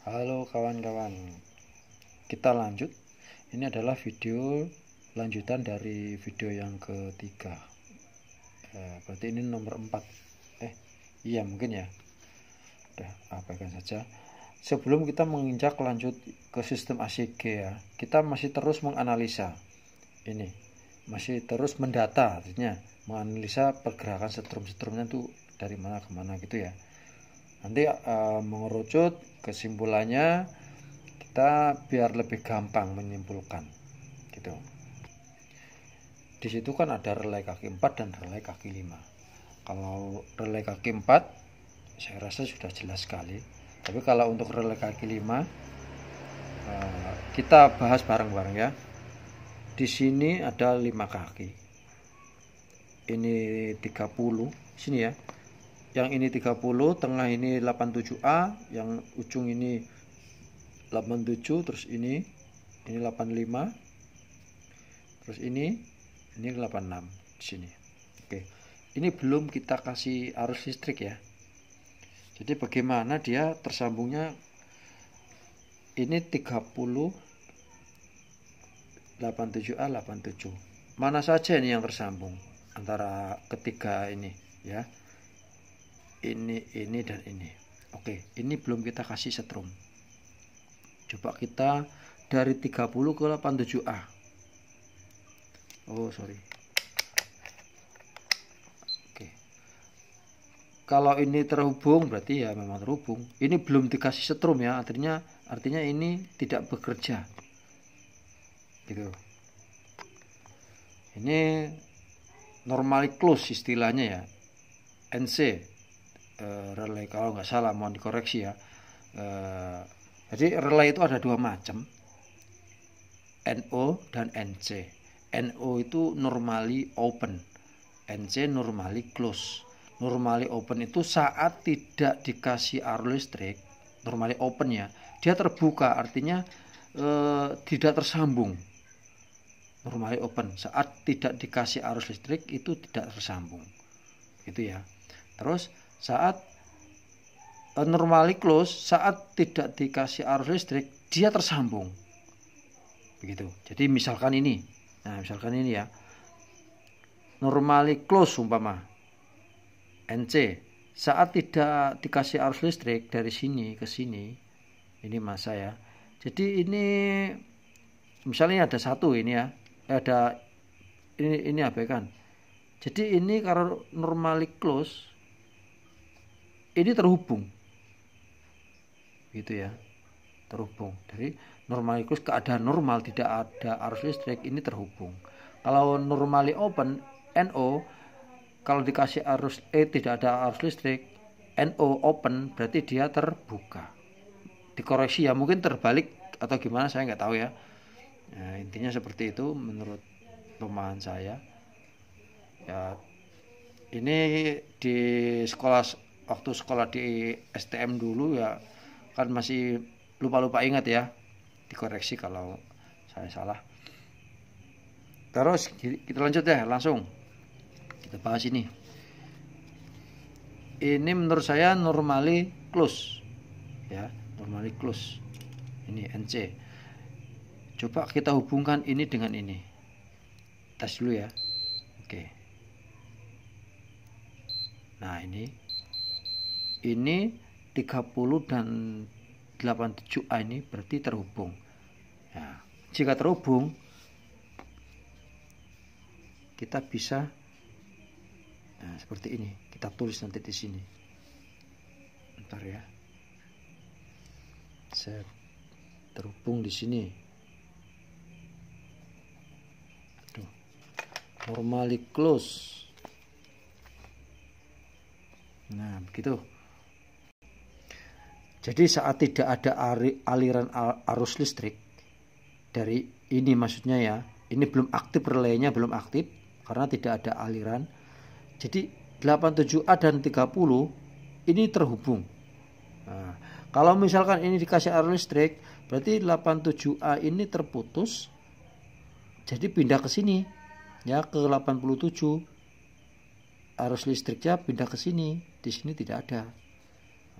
Halo kawan-kawan, kita lanjut. Ini adalah video lanjutan dari video yang ketiga. Berarti ini nomor 4. Iya mungkin ya. Udah, abaikan saja. Sebelum kita menginjak lanjut ke sistem ACG ya, kita masih terus menganalisa. Ini masih terus mendata, artinya menganalisa pergerakan setrum-setrumnya itu dari mana ke mana gitu ya. Nanti mengerucut kesimpulannya kita biar lebih gampang menyimpulkan gitu. Di situ kan ada relay kaki 4 dan relay kaki 5. Kalau relay kaki 4 saya rasa sudah jelas sekali. Tapi kalau untuk relay kaki 5 kita bahas bareng-bareng ya. Di sini ada 5 kaki. Ini 30 sini ya. Yang ini 30, tengah ini 87A, yang ujung ini 87, terus ini 85, terus ini 86 di sini. Oke. Ini belum kita kasih arus listrik ya. Jadi bagaimana dia tersambungnya? Ini 30 87A 87. Mana saja ini yang tersambung antara ketiga ini ya. Ini dan ini. Oke, ini belum kita kasih setrum. Coba kita dari 30 ke 87A. Oh, sorry. Oke. Kalau ini terhubung berarti ya memang terhubung. Ini belum dikasih setrum ya, artinya ini tidak bekerja. Gitu. Ini normally close istilahnya ya. NC relay kalau nggak salah, mohon dikoreksi ya. Jadi relay itu ada dua macam, NO dan NC. NO itu normally open, NC normally close. Normally open itu saat tidak dikasih arus listrik, normally open ya, dia terbuka, artinya tidak tersambung. Normally open saat tidak dikasih arus listrik itu tidak tersambung, gitu ya. Terus saat normally close, saat tidak dikasih arus listrik dia tersambung, begitu. Jadi misalkan ini, misalkan ini ya, normally close umpama NC, saat tidak dikasih arus listrik dari sini ke sini, ini masa ya. Jadi ini misalnya ada satu ini ya, ada ini abaikan. Jadi ini kalau normally close ini terhubung, gitu ya, terhubung. Dari normally close keadaan normal tidak ada arus listrik, ini terhubung. Kalau normally open NO, kalau dikasih arus tidak ada arus listrik, NO open berarti dia terbuka. Dikoreksi ya, mungkin terbalik atau gimana saya nggak tahu ya. Nah, intinya seperti itu menurut pemahaman saya. Ya, ini di sekolah, waktu sekolah di STM dulu ya, kan masih lupa-lupa ingat ya, dikoreksi kalau saya salah. Terus kita lanjut ya, langsung kita bahas ini. Ini menurut saya normally close ya, normally close. Ini NC. Coba kita hubungkan ini dengan ini, tes dulu ya. Oke. Nah ini 30 dan 87A ini berarti terhubung. Nah, jika terhubung kita bisa seperti ini. Kita tulis nanti di sini. Bentar ya. Saya terhubung di sini. Normally close. Nah, begitu. Jadi saat tidak ada aliran arus listrik dari ini, maksudnya ya, ini belum aktif, relaynya belum aktif karena tidak ada aliran. Jadi 87A dan 30 ini terhubung. Nah, kalau misalkan ini dikasih arus listrik, berarti 87A ini terputus. Jadi pindah ke sini ya, ke 87. Arus listriknya pindah ke sini, di sini tidak ada.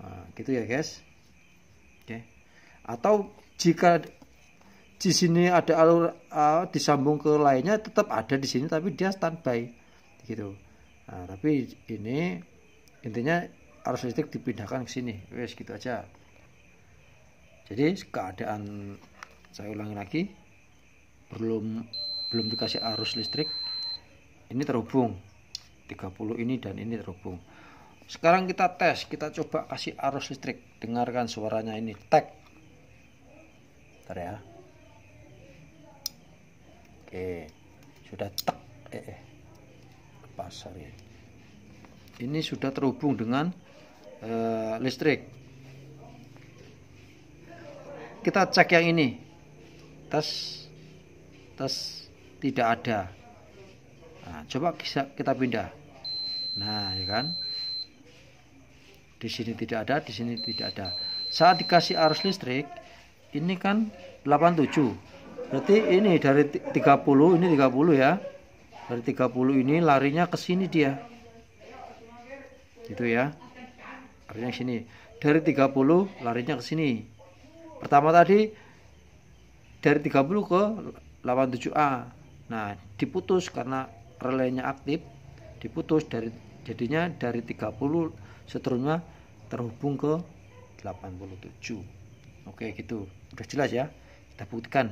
Nah, gitu ya guys. Oke. Atau jika di sini ada alur disambung ke lainnya, tetap ada di sini tapi dia standby gitu. Nah, tapi ini intinya arus listrik dipindahkan ke sini. Wes gitu aja. Jadi keadaan, saya ulangi lagi, belum dikasih arus listrik, ini terhubung 30 ini dan ini terhubung. Sekarang kita tes, kita coba kasih arus listrik. Dengarkan suaranya ini, tek. Bentar ya. Oke, sudah tek. Pasar ya. Ini sudah terhubung dengan listrik. Kita cek yang ini. Tes tidak ada. Nah, coba kita pindah. Nah, ya kan? Di sini tidak ada, di sini tidak ada. Saat dikasih arus listrik, ini kan 87. Berarti ini dari 30, ini 30 ya. Dari 30 ini larinya ke sini dia. Gitu ya. Larinya ke sini. Dari 30 larinya ke sini. Pertama tadi dari 30 ke 87A. Nah, diputus karena relaynya aktif, diputus jadinya dari 30 seterusnya terhubung ke 87. Oke, gitu. Udah jelas ya? Kita buktikan.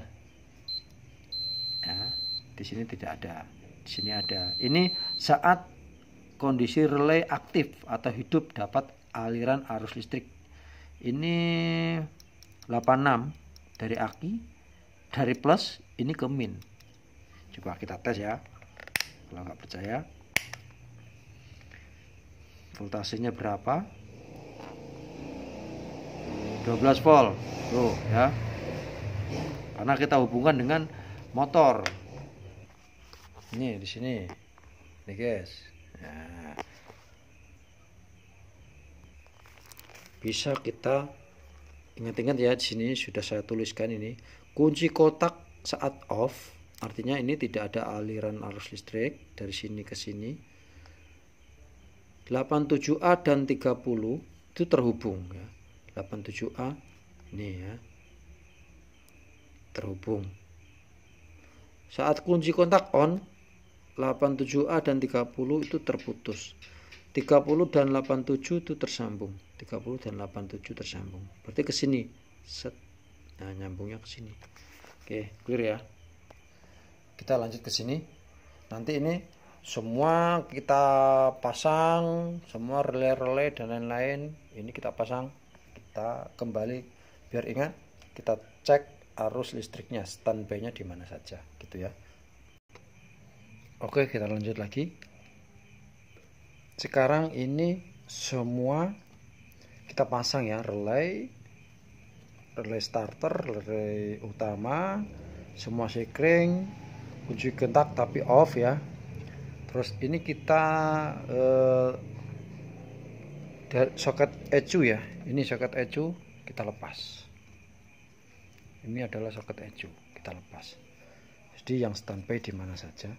Ya, di sini tidak ada. Di sini ada. Ini saat kondisi relay aktif atau hidup dapat aliran arus listrik. Ini 86 dari aki, dari plus ini ke min. Coba kita tes ya. Kalau nggak percaya, voltasenya berapa? 12 volt. Tuh ya. Karena kita hubungkan dengan motor. Ini di sini. Nih guys. Nah, bisa kita ingat-ingat ya, di sini sudah saya tuliskan ini. Kunci kotak saat off, artinya ini tidak ada aliran arus listrik dari sini ke sini. 87A dan 30 itu terhubung ya. 87A ini ya. Terhubung. Saat kunci kontak on, 87A dan 30 itu terputus. 30 dan 87 itu tersambung. 30 dan 87 tersambung. Berarti ke sini. Set. Nah, nyambungnya ke sini. Oke, clear ya. Kita lanjut ke sini. Nanti ini semua kita pasang, semua relay-relay dan lain-lain. Ini kita pasang. Kita kembali biar ingat, kita cek arus listriknya, standby-nya di mana saja, gitu ya. Oke, kita lanjut lagi. Sekarang ini semua kita pasang ya, relay starter, relay utama, semua sekring, kunci kontak tapi off ya. Terus ini kita soket ECU ya, ini soket ECU kita lepas. Ini adalah soket ECU, kita lepas. Jadi yang standby di mana saja.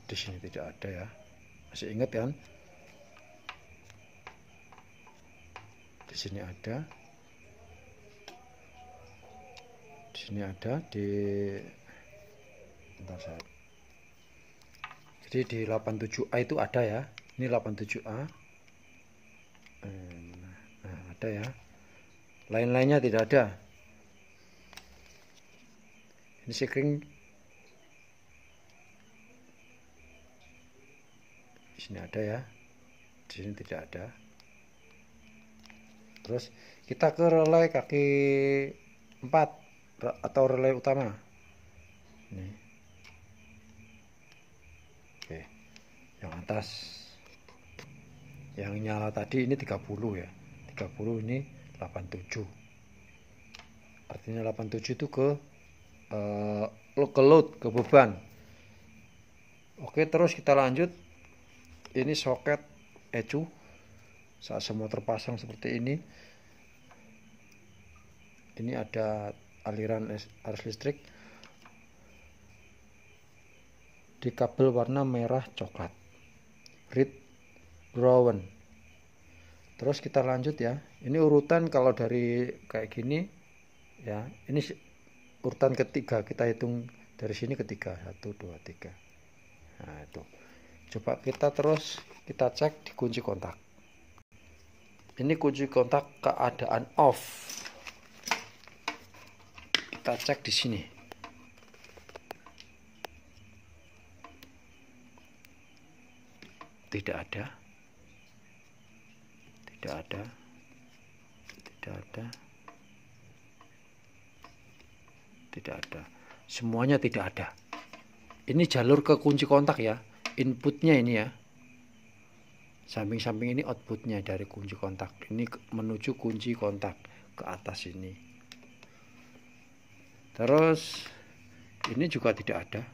Di sini tidak ada ya. Masih ingat kan? Di sini ada. Di sini ada di bentar saya. Jadi di 87A itu ada ya. Ini 87A. Nah, ada ya. Lain-lainnya tidak ada. Ini sekring. Di sini ada ya. Di sini tidak ada. Terus kita ke relay kaki 4 atau relay utama. Ini. Oke. Yang atas. Yang nyala tadi ini 30 ya. 30 ini 87. Artinya 87 itu ke load, ke beban. Oke, terus kita lanjut. Ini soket ECU. Saat semua terpasang seperti ini. Ini ada aliran arus listrik di kabel warna merah coklat. Red brown. Terus kita lanjut ya. Ini urutan kalau dari kayak gini ya. Ini urutan ketiga, kita hitung dari sini ketiga, 1 2 3. Nah itu. Coba kita terus kita cek di kunci kontak. Ini kunci kontak keadaan off. Kita cek di sini. Tidak ada. Tidak ada. Tidak ada. Tidak ada. Semuanya tidak ada. Ini jalur ke kunci kontak ya. Inputnya ini ya. Samping-samping ini outputnya dari kunci kontak. Ini menuju kunci kontak ke atas ini. Terus ini juga tidak ada.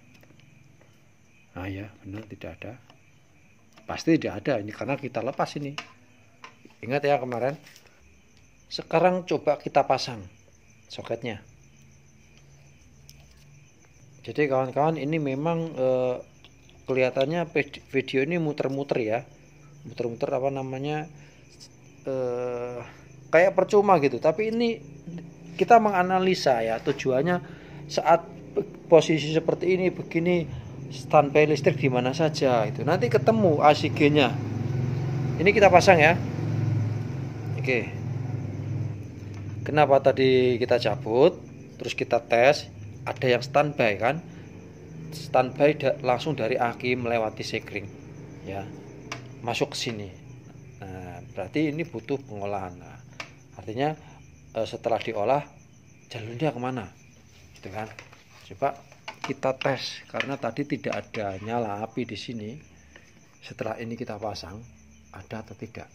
Nah ya, benar tidak ada. Pasti tidak ada ini karena kita lepas ini. Ingat ya kemarin. Sekarang coba kita pasang soketnya. Jadi kawan-kawan ini memang kelihatannya video ini muter-muter ya. Muter-muter apa namanya, kayak percuma gitu. Tapi ini kita menganalisa ya, tujuannya saat posisi seperti ini begini, standby listrik di mana saja itu. Nanti ketemu ACG-nya. Ini kita pasang ya. Oke. Kenapa tadi kita cabut, terus kita tes, ada yang standby kan? Standby langsung dari aki melewati sekring ya, masuk ke sini. Nah, berarti ini butuh pengolahan. Nah, artinya setelah diolah jalurnya kemana gitu kan. Coba kita tes karena tadi tidak ada nyala api di sini. Setelah ini kita pasang ada atau tidak.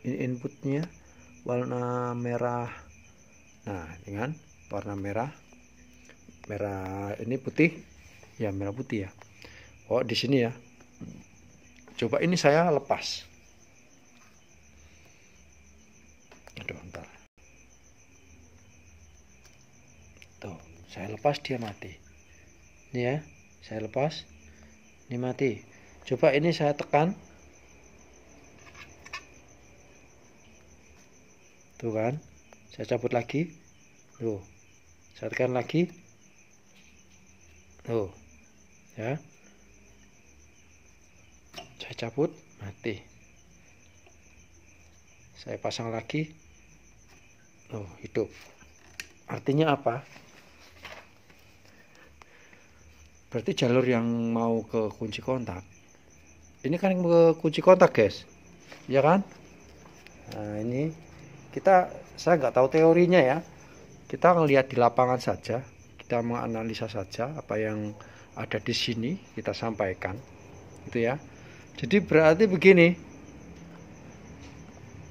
Ini inputnya warna merah. Nah dengan warna merah ini putih ya, merah putih ya. Oh di sini ya. Coba ini saya lepas. Aduh, bentar. Tuh, saya lepas dia mati. Ini ya, saya lepas. Ini mati. Coba ini saya tekan. Tuh kan, saya cabut lagi. Tuh, saya tekan lagi. Tuh, ya. Saya cabut, mati. Saya pasang lagi. Oh, hidup. Artinya apa? Berarti jalur yang mau ke kunci kontak. Ini kan ke kunci kontak, guys. Ya kan? Nah, ini saya nggak tahu teorinya ya. Kita ngelihat di lapangan saja. Kita menganalisa saja apa yang ada di sini, kita sampaikan. Gitu ya. Jadi berarti begini,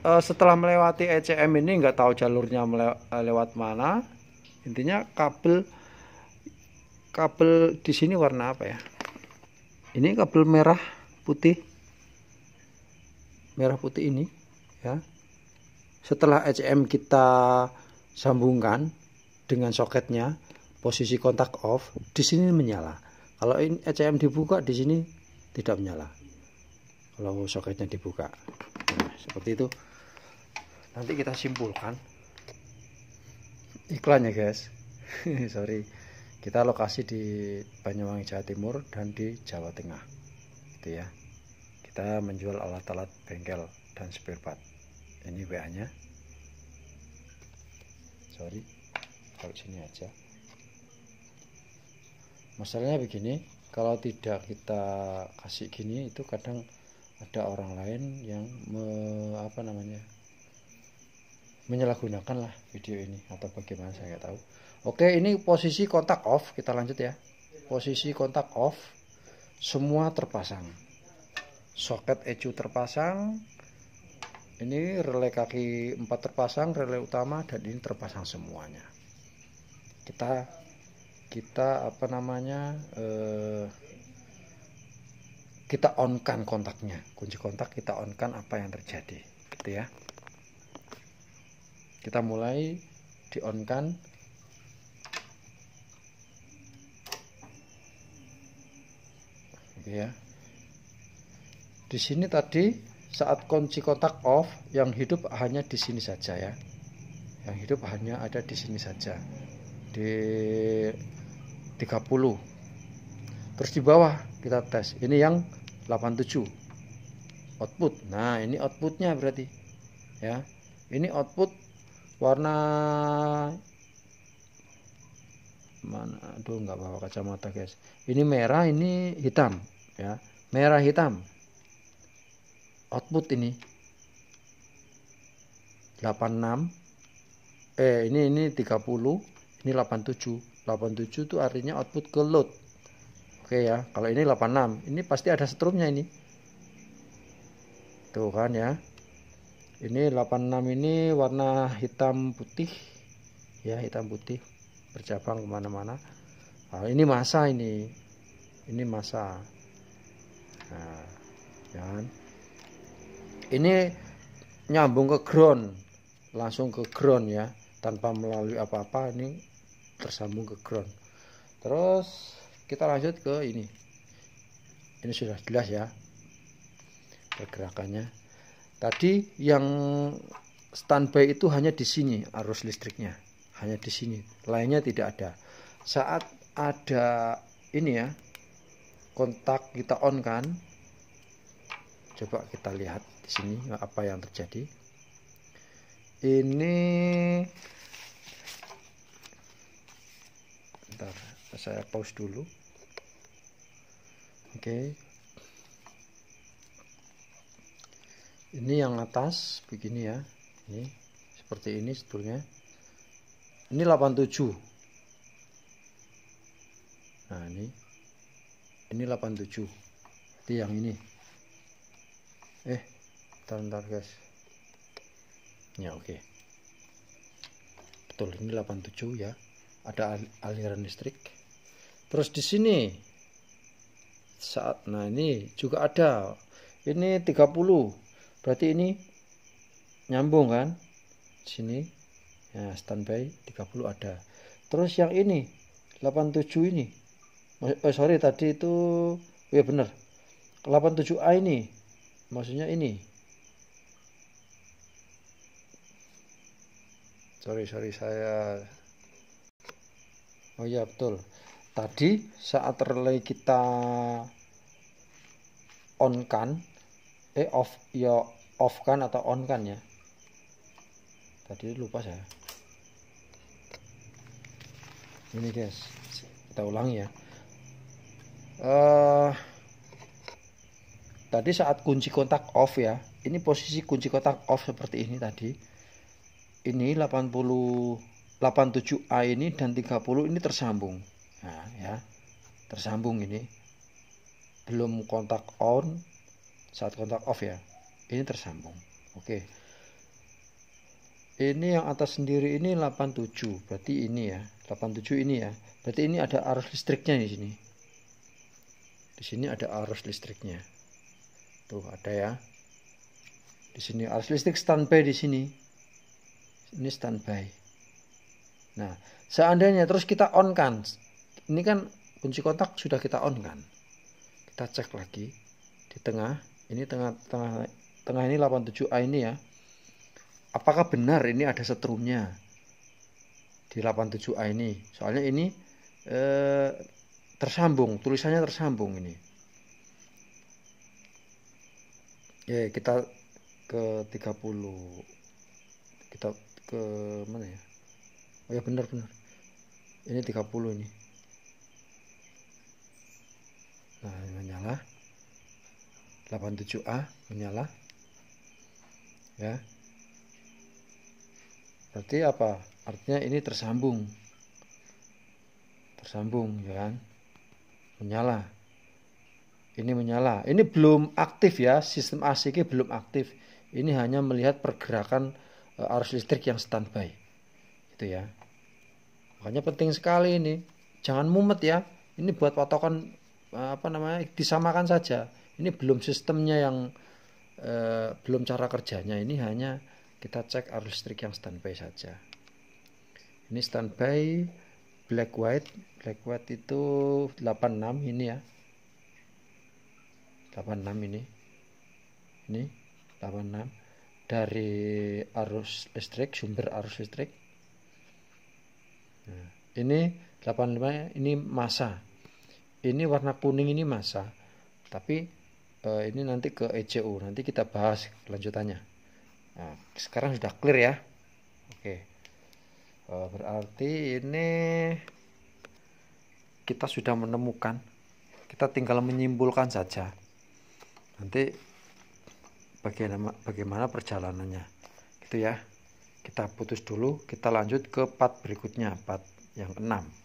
setelah melewati ECM ini nggak tahu jalurnya lewat mana. Intinya kabel di sini warna apa ya? Ini kabel merah putih ini ya. Setelah ECM kita sambungkan dengan soketnya, posisi kontak off, di sini menyala. Kalau ini ECM dibuka, di sini tidak menyala. Kalau soketnya dibuka, nah, seperti itu. Nanti kita simpulkan iklannya, guys. Sorry, kita lokasi di Banyuwangi Jawa Timur dan di Jawa Tengah, gitu ya. Kita menjual alat-alat bengkel dan spare part. Ini WA-nya. Sorry, taruh sini aja. Masalahnya begini, kalau tidak kita kasih gini, itu kadang ada orang lain yang menyalahgunakan lah video ini atau bagaimana, saya nggak tahu. Oke, ini posisi kontak off, kita lanjut ya. Posisi kontak off, semua terpasang, soket ECU terpasang, ini relay kaki 4 terpasang, relay utama, dan ini terpasang semuanya. Kita on kan kontaknya, kunci kontak kita on kan, apa yang terjadi gitu ya. Kita mulai di on kan. Oke ya. Di sini tadi saat kunci kontak off, yang hidup hanya di sini saja ya. Yang hidup hanya ada di sini saja. Di 30. Terus di bawah kita tes. Ini yang 87. Output. Nah, ini outputnya berarti. Ya. Ini output warna mana? Aduh, nggak bawa kacamata, guys. Ini merah, ini hitam, ya. Merah hitam. Output ini 86. Ini 30, ini 87. 87 itu artinya output ke load. Oke ya. Kalau ini 86, ini pasti ada strumnya ini. Tuh kan ya. Ini 86 ini warna hitam putih. Ya, hitam putih. Bercabang kemana-mana. Nah, ini masa ini masa. Nah, jangan. Ini nyambung ke ground, langsung ke ground ya, tanpa melalui apa-apa. Ini tersambung ke ground. Terus kita lanjut ke ini. Ini sudah jelas ya pergerakannya. Tadi yang standby itu hanya di sini arus listriknya. Hanya di sini, lainnya tidak ada. Saat ada ini ya, kontak kita on kan, coba kita lihat di sini apa yang terjadi. Ini, bentar, saya pause dulu. Oke. Ini yang atas begini ya, ini seperti ini sebetulnya. Ini 87. Nah, ini 87. Jadi yang ini. Bentar guys. Ya, oke. Betul, ini 87 ya. Ada aliran listrik. Terus di sini nah ini juga ada. Ini 30. Berarti ini nyambung kan? Di sini. Ya, standby 30 ada. Terus yang ini 87 ini. Sorry tadi itu ya benar. 87A ini. Maksudnya ini. Sorry saya. Oh ya betul. Tadi saat relay kita on kan, off kan atau on kan ya. Tadi lupa saya. Ini guys, kita ulangi ya. Tadi saat kunci kontak off ya, ini posisi kunci kontak off seperti ini tadi. Ini 87A ini dan 30 ini tersambung. Nah ya, tersambung ini. Belum kontak on, saat kontak off ya. Ini tersambung. Oke. Ini yang atas sendiri ini 87, berarti ini ya, 87 ini ya. Berarti ini ada arus listriknya di sini. Di sini ada arus listriknya. Tuh ada ya. Di sini arus listrik standby di sini. Ini standby. Nah, seandainya terus kita on kan. Ini kan kunci kontak sudah kita on kan. Kita cek lagi di tengah. Ini tengah ini 87A ini ya. Apakah benar ini ada setrumnya di 87A ini? Soalnya ini tersambung, tulisannya tersambung ini. Ya, kita ke 30. Kita ke mana ya? Oh ya benar. Ini 30 ini. Nah, ini menyala. 87A menyala. Ya. Berarti apa? Artinya ini tersambung ya kan, menyala. Ini menyala. Ini belum aktif ya, sistem AC belum aktif. Ini hanya melihat pergerakan arus listrik yang standby, gitu ya. Makanya penting sekali ini, jangan mumet ya. Ini buat patokan disamakan saja. Ini belum sistemnya yang belum cara kerjanya. Ini hanya kita cek arus listrik yang standby saja. Ini standby black white itu 86 ini ya. 86 ini. Ini 86 dari arus listrik, sumber arus listrik. Nah, ini 85, ini massa. Ini warna kuning ini massa. Tapi ini nanti ke ECU, nanti kita bahas kelanjutannya. Nah, sekarang sudah clear ya. Oke. Berarti ini kita sudah menemukan. Kita tinggal menyimpulkan saja. Nanti bagaimana perjalanannya. Gitu ya. Kita putus dulu, kita lanjut ke part berikutnya, part yang 6.